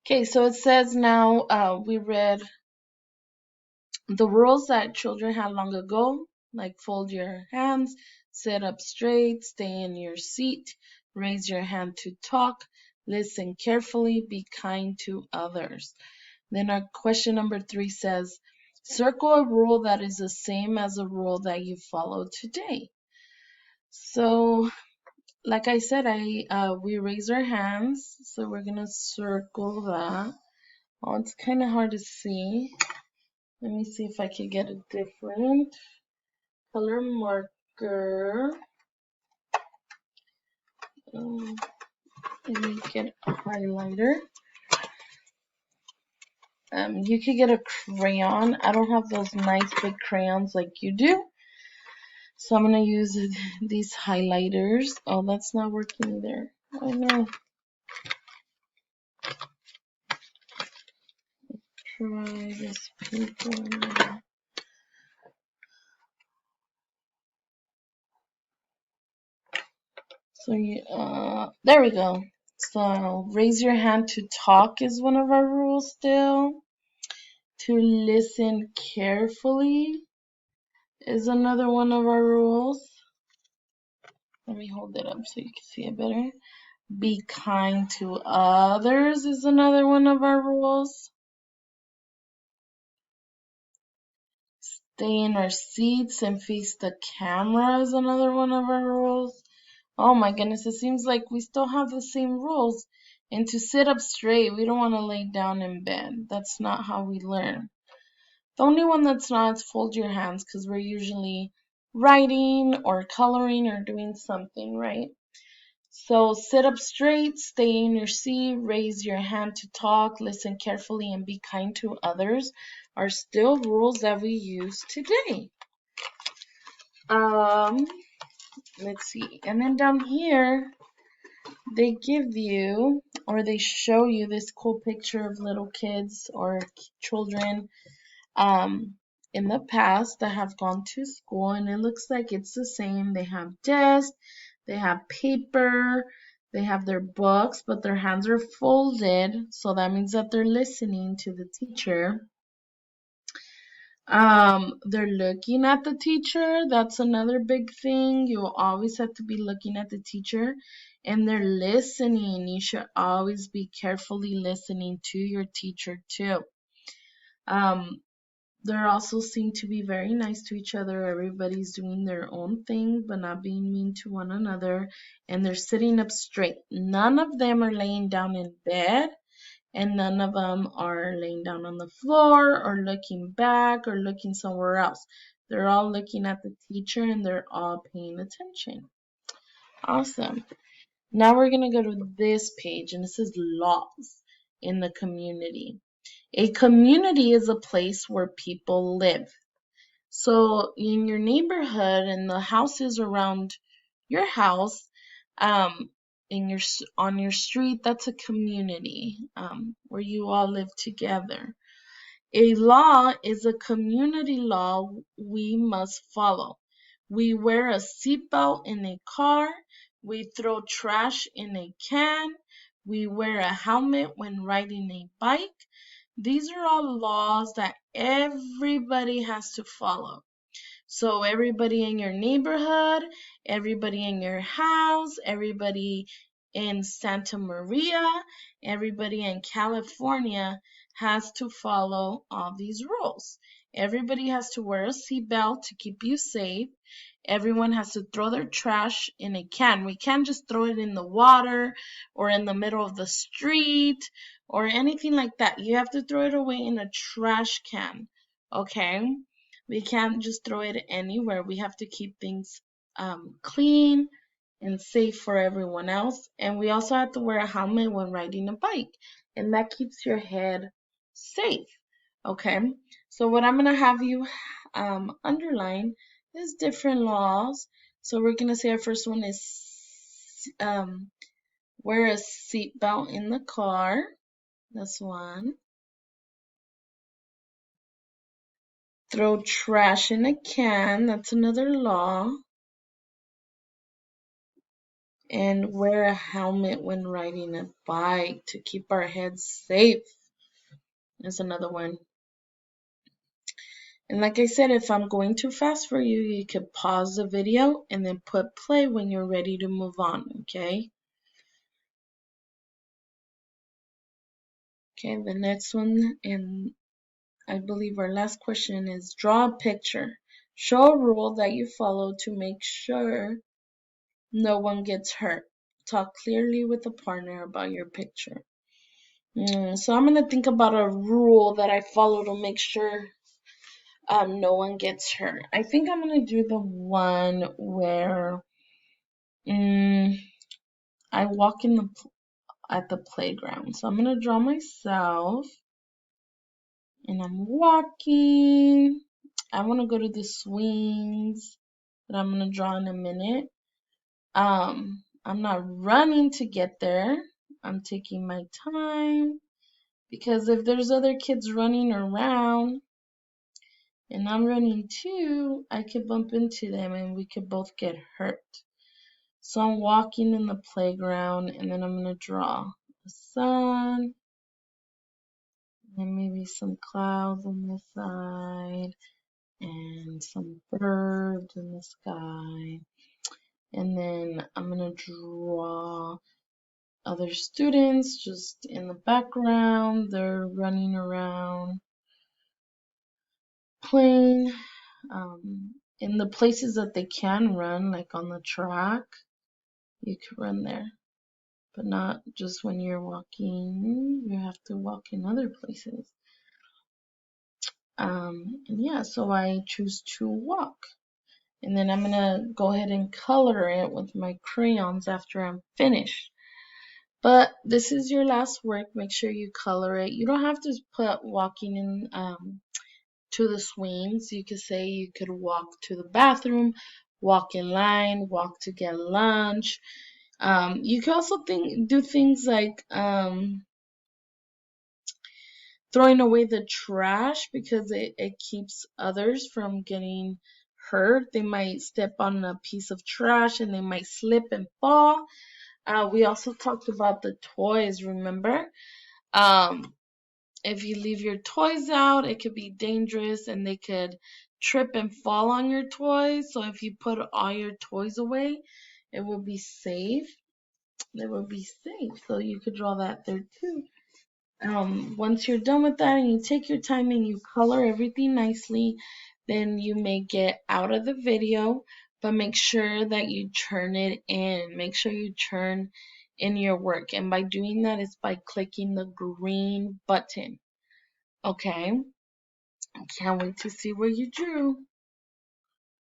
Okay, so it says now we read the rules that children had long ago, like fold your hands, sit up straight, stay in your seat, raise your hand to talk, listen carefully, be kind to others. Then our question number 3 says, circle a rule that is the same as a rule that you follow today. So, like I said, we raise our hands, so we're gonna circle that. Oh, it's kind of hard to see. Let me see if I can get a different color marker. Let me get a highlighter. You could get a crayon. I don't have those nice big crayons like you do. So I'm going to use these highlighters. Oh, that's not working either. I know. Try this paper. So there we go. So raise your hand to talk is one of our rules still. To listen carefully is another one of our rules. Let me hold it up so you can see it better. Be kind to others is another one of our rules. Stay in our seats and face the camera is another one of our rules. Oh my goodness, it seems like we still have the same rules. And to sit up straight, we don't want to lay down in bed. That's not how we learn. The only one that's not is fold your hands because we're usually writing or coloring or doing something, right? So sit up straight, stay in your seat, raise your hand to talk, listen carefully, and be kind to others are still rules that we use today. Let's see. And then down here, they give you or they show you this cool picture of little kids or children in the past that have gone to school, and it looks like it's the same. They have desks, they have paper, they have their books, but their hands are folded, so that means that they're listening to the teacher. They're looking at the teacher. That's another big thing. You always have to be looking at the teacher. And they're listening. You should always be carefully listening to your teacher too. Um, they also seem to be very nice to each other. Everybody's doing their own thing, but not being mean to one another. And they're sitting up straight. None of them are laying down in bed, and none of them are laying down on the floor or looking back or looking somewhere else. They're all looking at the teacher and they're all paying attention. Awesome. Now we're going to go to this page, and this is laws in the community. A community is a place where people live. So in your neighborhood and the houses around your house, um, on your street, that's a community where you all live together. A law is a community law we must follow. We wear a seatbelt in a car. We throw trash in a can. We wear a helmet when riding a bike. These are all laws that everybody has to follow. So everybody in your neighborhood, everybody in your house, everybody in Santa Maria, everybody in California has to follow all these rules. Everybody has to wear a seatbelt to keep you safe. Everyone has to throw their trash in a can. We can't just throw it in the water or in the middle of the street or anything like that. You have to throw it away in a trash can. Okay? We can't just throw it anywhere. We have to keep things clean and safe for everyone else. And we also have to wear a helmet when riding a bike. And that keeps your head safe. Okay? So what I'm going to have you underline is different laws. So we're going to say our first one is wear a seatbelt in the car. That's one. Throw trash in a can. That's another law. And wear a helmet when riding a bike to keep our heads safe. That's another one. And like I said, if I'm going too fast for you, you could pause the video and then put play when you're ready to move on, okay? Okay, the next one, and I believe our last question is draw a picture. Show a rule that you follow to make sure no one gets hurt. Talk clearly with a partner about your picture. So I'm going to think about a rule that I follow to make sure no one gets hurt. I think I'm going to do the one where I walk at the playground. So I'm going to draw myself and I'm walking. I want to go to the swings that I'm going to draw in a minute. I'm not running to get there. I'm taking my time because if there's other kids running around and I'm running too, I could bump into them and we could both get hurt. So I'm walking in the playground and then I'm going to draw the sun and maybe some clouds on this side and some birds in the sky. And then I'm going to draw other students just in the background. They're running around playing in the places that they can run, like on the track. You could run there, but not just when you're walking. You have to walk in other places. And yeah, so I choose to walk. And then I'm gonna go ahead and color it with my crayons after I'm finished. But this is your last work. Make sure you color it. You don't have to put walking in to the swings. You could say you could walk to the bathroom, walk in line, walk to get lunch. You can also do things like throwing away the trash because it keeps others from getting hurt. They might step on a piece of trash and they might slip and fall. We also talked about the toys, remember? If you leave your toys out, it could be dangerous and they could trip and fall on your toys. So if you put all your toys away, it will be safe. It will be safe. So you could draw that there too. Once you're done with that and you take your time and you color everything nicely, then you may get out of the video, but make sure that you turn it in. Make sure you turn in your work. And by doing that is by clicking the green button. Okay? I can't wait to see what you drew.